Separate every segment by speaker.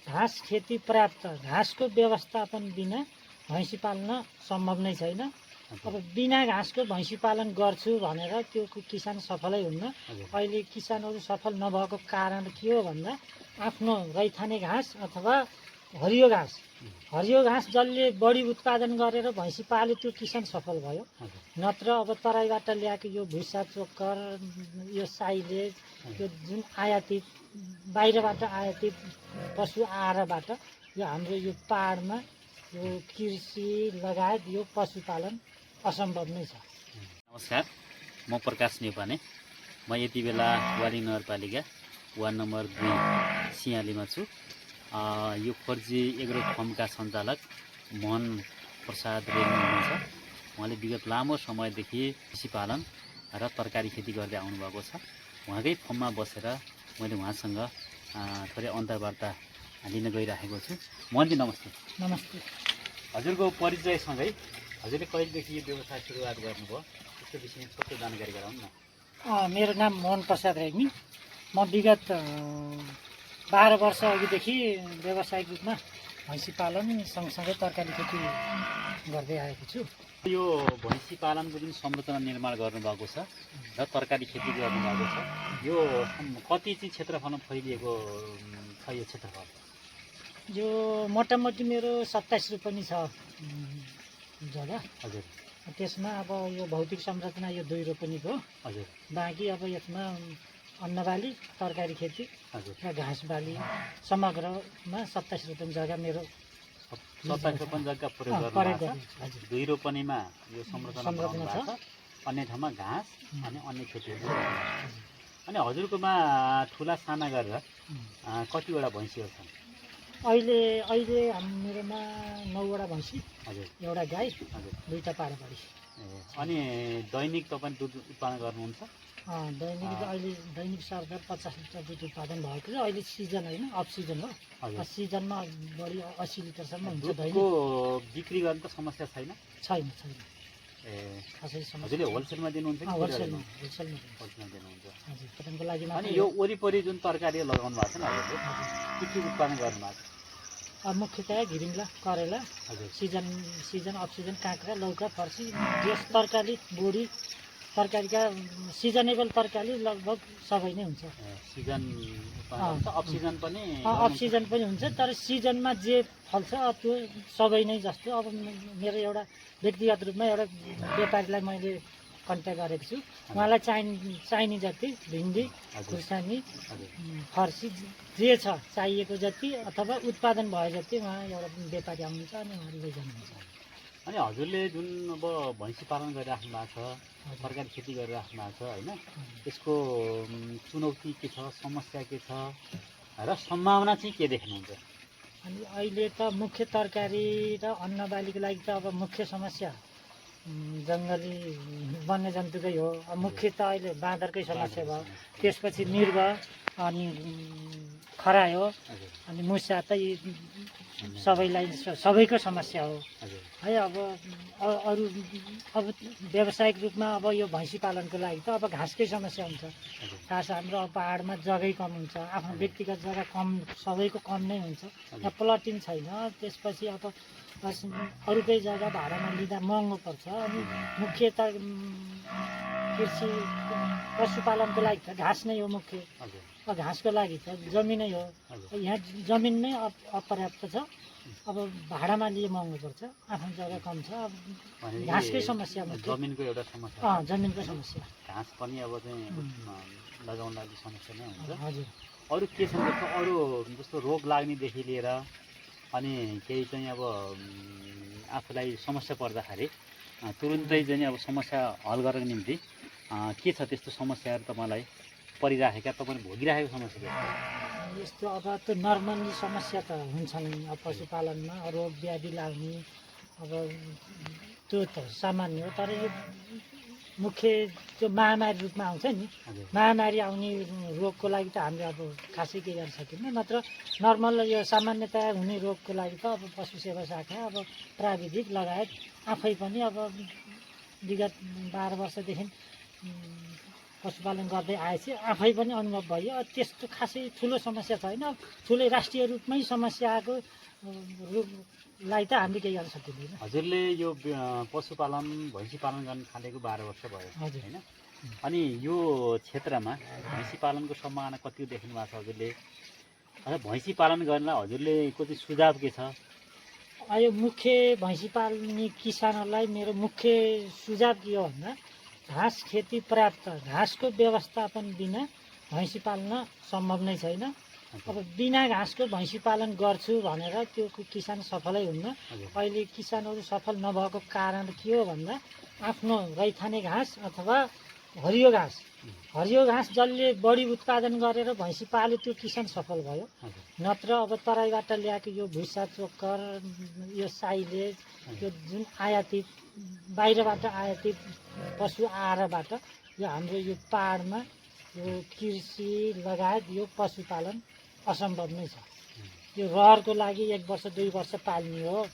Speaker 1: घाँस खेती पर्याप्त घाँसको व्यवस्थापन बिना भैँसी पाल्न सम्भव नै छैन। अब बिना घाँसको भैँसी पालन गर्छु भनेर त्यो किसान सफलै हुन्न। अहिले किसानहरू सफल नभएको कारण के हो भन्दा आफ्नो रैथाने घाँस अथवा हरियो घाँस जसले बढी उत्पादन गरेर भैँसी पाल्यो त्यो किसान सफल भयो। नत्र अब तराईबाट ल्याएको यो भुसा चोकर, यो साइलेज, यो जुन आयातित बाहिरबाट आयातित पशु आहारबाट यो हाम्रो यो पहाडमा यो कृषि लगायत यो पशुपालन असम्भव नै छ।
Speaker 2: नमस्कार, म प्रकाश नेपाने। म यति बेला वाली नगरपालिका वार्ड नम्बर 2 सियालीमा छु। यो 4G एग्रो फर्मका सञ्चालक मोहन प्रसाद रेग्मी हुनुहुन्छ। उहाँले विगत लामो समयदेखि कृषि पालन र तरकारी खेती गर्दै आउनुभएको छ। उहाँकै फर्ममा बसेर मैले उहाँसँग थोरै अन्तर्वार्ता लिन गइरहेको छु। मोहनजी नमस्ते।
Speaker 1: नमस्ते।
Speaker 2: हजुरको परिचयसँगै हजुरले कहिलेदेखि यो व्यवसाय सुरुवात गर्नुभयो त्यसको विषयमा छोटो जानकारी गराउनु न।
Speaker 1: मेरो नाम मोहन प्रसाद रेग्मी। म विगत 12 वर्ष अघिदेखि व्यावसायिक रूपमा भैँसी पालन सँगसँगै तरकारी खेती गर्दै आएको छु।
Speaker 2: यो भैँसी पालनको जुन संरचना निर्माण गर्नुभएको छ र तरकारी खेती गर्नुभएको छ, यो कति चाहिँ क्षेत्रफलमा फैलिएको छ यो क्षेत्रफल?
Speaker 1: यो मोटामोटी मेरो 27 रोपनी छ जग्गा।
Speaker 2: हजुर।
Speaker 1: त्यसमा अब यो भौतिक संरचना यो 2 रोपनी भयो।
Speaker 2: हजुर।
Speaker 1: बाँकी अब यसमा अन्नबाली, तरकारी खेती
Speaker 2: हजुर
Speaker 1: र घाँस बाली समग्रमा 27 रोपनी जग्गा मेरो
Speaker 2: 27 रोपनी जग्गा प्रयोग गर्नुभएको छ। हजुर। 2 रोपनीमा यो संरचना छ, अन्य ठाउँमा घाँस अनि अन्य खेतीहरू। अनि हजुरकोमा ठुला साना गरेर कतिवटा भैँसीहरू छन्?
Speaker 1: अहिले मेरोमा 9 वटा भैँसी,
Speaker 2: हजुर,
Speaker 1: एउटा गाई,
Speaker 2: हजुर,
Speaker 1: 2टा पारा बारी।
Speaker 2: अनि दैनिक तपाईँ दुध उत्पादन गर्नुहुन्छ?
Speaker 1: दैनिक सरदर 50 लिटर दुध उत्पादन भएको छ। अहिले सिजन होइन, अफ सिजन हो। सिजनमा बढी 80 लिटरसम्म हुन्छ।
Speaker 2: दुधको बिक्री गर्ने त समस्या छैन?
Speaker 1: छैन।
Speaker 2: खासै समस्या। हजुरले होलसेलमा दिनुहुन्छ कि?
Speaker 1: होलसेलमा
Speaker 2: दिनुहुन्छ।
Speaker 1: हजुर, तपाईँको लागि
Speaker 2: अनि यो वरिपरि जुन तरकारी लगाउनु भएको छ नि हजुरले, के उत्पादन गर्नु भएको छ?
Speaker 1: मुख्यतया घिरिङ्ला, करेला, सिजन अफ सिजन काँक्रा, लौका, फर्सी, यस तरकारी, बोडी, तरकारीका सिजनेबल तरकारी लगभग सबै नै हुन्छ।
Speaker 2: सिजन अफ
Speaker 1: सिजन पनि हुन्छ, तर सिजनमा जे फल्छ त्यो सबै नै जस्तो। अब मेरो एउटा व्यक्तिगत रूपमा एउटा व्यापारीलाई मैले कन्ट्याक्ट गरेको छु। उहाँलाई चाहिने जति भिन्डी, खुर्सानी, फर्सी जे छ चाहिएको जति अथवा उत्पादन भए जति उहाँ एउटा व्यापारी आउनुहुन्छ अनि उहाँले लैजानुहुन्छ।
Speaker 2: अनि हजुरले जुन अब भैँसी पालन गरिराख्नु भएको छ, तरकारी खेती गरिराख्नु भएको छ होइन, यसको चुनौती के छ, समस्या के छ र सम्भावना चाहिँ के देख्नुहुन्छ?
Speaker 1: अनि अहिले त मुख्य तरकारी र अन्नबालीको लागि त अब मुख्य समस्या जङ्गली वन्यजन्तुकै हो। मुख्य त अहिले बाँदरकै समस्या भयो, त्यसपछि मृग अनि खरायो अनि मुसा त सबैको समस्या हो है। अब व्यावसायिक रूपमा अब यो भैँसी पालनको लागि त अब घाँसकै समस्या हुन्छ। घाँस हाम्रो अब पहाडमा जग्गै कम हुन्छ, आफ्नो व्यक्तिगत जग्गा कम, सबैको कम नै हुन्छ। यहाँ प्लटिङ छैन, त्यसपछि अब अरूकै जग्गा भाडामा लिँदा महँगो पर्छ। अनि मुख्यत कृषि पशुपालनको लागि त घाँस नै हो मुख्य। घाँसको लागि त जमिनै हो। यहाँ जमिन नै अपर्याप्त छ। अब भाडामा लिए महँगो पर्छ, आफ्नो जग्गा कम छ। अब घाँसकै समस्या,
Speaker 2: जमिनको एउटा समस्या।
Speaker 1: जमिनको समस्या।
Speaker 2: घाँस पनि अब चाहिँ लगाउनलाई समस्या नै हुन्छ।
Speaker 1: हजुर।
Speaker 2: अरू के छ जस्तो अरू जस्तो रोग लाग्नेदेखि लिएर अनि केही चाहिँ अब आफूलाई समस्या पर्दाखेरि तुरुन्तै चाहिँ अब समस्या हल गर्नको निम्ति के छ त्यस्तो समस्याहरू तपाईँलाई परिराखेका, तपाईँले भोगिराखेको समस्या?
Speaker 1: यस्तो अब त्यो नर्मली समस्या त हुन्छ नि अब पशुपालनमा, रोग व्याधि लाग्ने अब त्यो त सामान्य हो। तर यो मुख्य त्यो महामारी रूपमा आउँछ नि, महामारी आउने रोगको लागि त हामीले अब खासै केही गर्न सकिन्न। नत्र नर्मल यो सामान्यतया हुने रोगको लागि त अब पशु सेवा शाखा अब प्राविधिक लगायत आफै पनि अब विगत 12 वर्षदेखि पशुपालन गर्दै आएपछि आफै पनि अनुभव भयो। त्यस्तो खासै ठुलो समस्या छैन। ठुलै राष्ट्रिय रूपमै समस्या आएको रूपलाई त हामीले केही गर्न सकिँदैन।
Speaker 2: हजुरले यो पशुपालन भैँसी पालन गर्न थालेको 12 वर्ष भयो
Speaker 1: हजुर।
Speaker 2: होइन? अनि यो क्षेत्रमा भैँसी पालनको सम्भावना कति देख्नु भएको छ हजुरले? अझ भैँसी पालन गर्नलाई हजुरले कति सुझाव के छ?
Speaker 1: यो मुख्य भैँसी पाल्ने किसानहरूलाई मेरो मुख्य सुझाव के हो भन्दा घाँस खेती पर्याप्त घाँसको व्यवस्थापन बिना भैँसी पाल्न सम्भव नै छैन। अब बिना घाँसको भैँसी पालन गर्छु भनेर त्यो किसान सफलै हुन्न। अहिले किसानहरू सफल नभएको कारण के हो भन्दा आफ्नो रैथाने घाँस अथवा हरियो घाँस जसले बढी उत्पादन गरेर भैँसी पाल्यो त्यो किसान सफल भयो। नत्र अब तराईबाट ल्याएको यो भुसा चोकर, यो साइलेज, यो जुन आयातित बाहिरबाट आयातित पशु आहारबाट यो हाम्रो यो पाहाडमा यो कृषि लगायत यो पशुपालन असम्भव नै छ। यो रहरको लागि 1 वर्ष 2 वर्ष पाल्ने हो।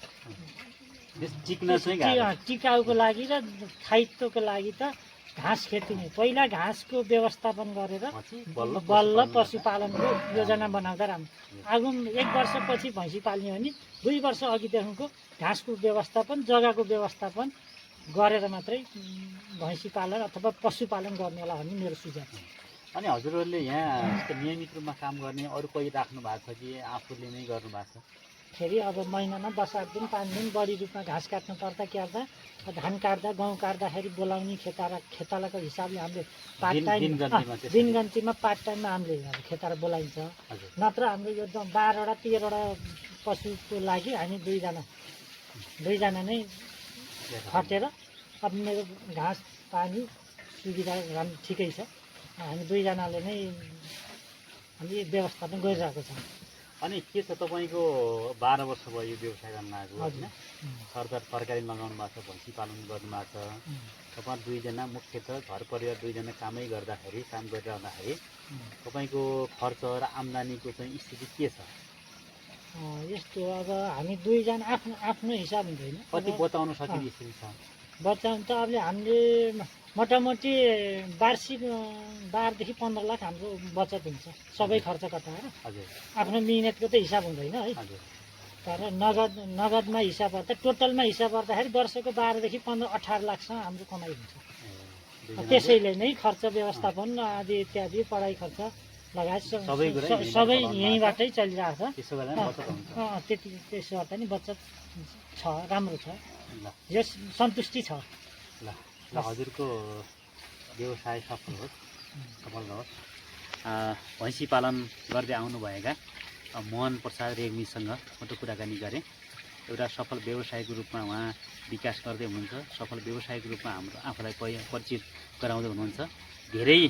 Speaker 1: टिकाउको लागि र स्थायित्वको लागि त घाँस खेती नै। पहिला घाँसको व्यवस्थापन गरेर बल्ल पशुपालनको योजना बनाउँदा राम्रो। आगो 1 वर्षपछि भैँसी पाल्ने हो भने 2 वर्ष अघिदेखिको घाँसको व्यवस्थापन, जग्गाको व्यवस्थापन गरेर मात्रै भैँसी पालन अथवा पशुपालन गर्नु होला भन्ने मेरो सुझाव छ।
Speaker 2: अनि हजुरहरूले यहाँ नियमित रूपमा काम गर्ने अरू कोही राख्नु भएको छ कि आफूले नै गर्नु भएको छ?
Speaker 1: फेरि अब महिनामा 10-8 दिन 5 दिन बढी रूपमा घाँस काट्नु पर्दा क्यार्दा धान काट्दा गहुँ काट्दाखेरि बोलाउने खेतालाको हिसाबले हामीले पार्ट टाइम दिनगन्तीमा पार्ट टाइममा हामीले अब खेताला बोलाइन्छ। नत्र हाम्रो यो 12वटा 13वटा पशुको लागि हामी दुईजना नै खटेर अब मेरो घाँस पानी सुविधा राम्रो ठिकै छ। हामी 2जनाले नै हामी व्यवस्थापन गरिरहेको छौँ।
Speaker 2: अनि के छ तपाईँको 12 वर्ष भयो यो व्यवसाय गर्न लागेको होइन? तरकारी लगाउनु भएको छ, भैँसी पालन गर्नुभएको छ। तपाईँ 2जना मुख्यतः घर परिवार 2जना काम गरिरहँदाखेरि तपाईँको खर्च र आम्दानीको चाहिँ स्थिति के छ?
Speaker 1: यस्तो अब हामी 2जना आफ्नो हिसाब हुँदैन।
Speaker 2: कति बचाउन सकिने स्थिति छ?
Speaker 1: बचाउनु त अब हामीले मोटामोटी वार्षिक 12 देखि 15 लाख हाम्रो बचत हुन्छ सबै खर्च कटाएर। आफ्नो मिहिनेतको त हिसाब हुँदैन है। तर नगदमा हिसाब गर्दा टोटलमा हिसाब गर्दाखेरि वर्षको 12 देखि 15 18 लाखसम्म हाम्रो कमाइ हुन्छ। त्यसैले नै खर्च व्यवस्थापन आदि इत्यादि पढाइ खर्च लगायत सबै यहीँबाटै चलिरहेको छ। त्यसो गर्दा नि बचत छ, राम्रो छ, यस सन्तुष्टि छ।
Speaker 2: ल हजुरको व्यवसाय सफल होस्। भैँसी पालन गर्दै आउनुभएका मोहन प्रसाद रेग्मीसँग म त कुराकानी गरेँ। एउटा सफल व्यवसायको रूपमा उहाँ विकास गर्दै हुनुहुन्छ। सफल व्यवसायको रूपमा हाम्रो आफूलाई परिचित गराउँदै हुनुहुन्छ। धेरै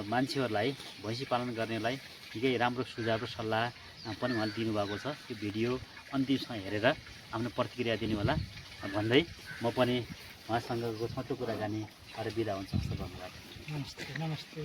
Speaker 2: मान्छेहरूलाई भैँसी पालन गर्नेलाई निकै राम्रो सुझाव र सल्लाह पनि उहाँले दिनुभएको छ। त्यो भिडियो अन्तिमसम्म हेरेर आफ्नो प्रतिक्रिया दिनु होला भन्दै म पनि उहाँसँगको छोटो कुराकानी गरेर बिदा हुन्छ। धन्यवाद।
Speaker 1: नमस्ते।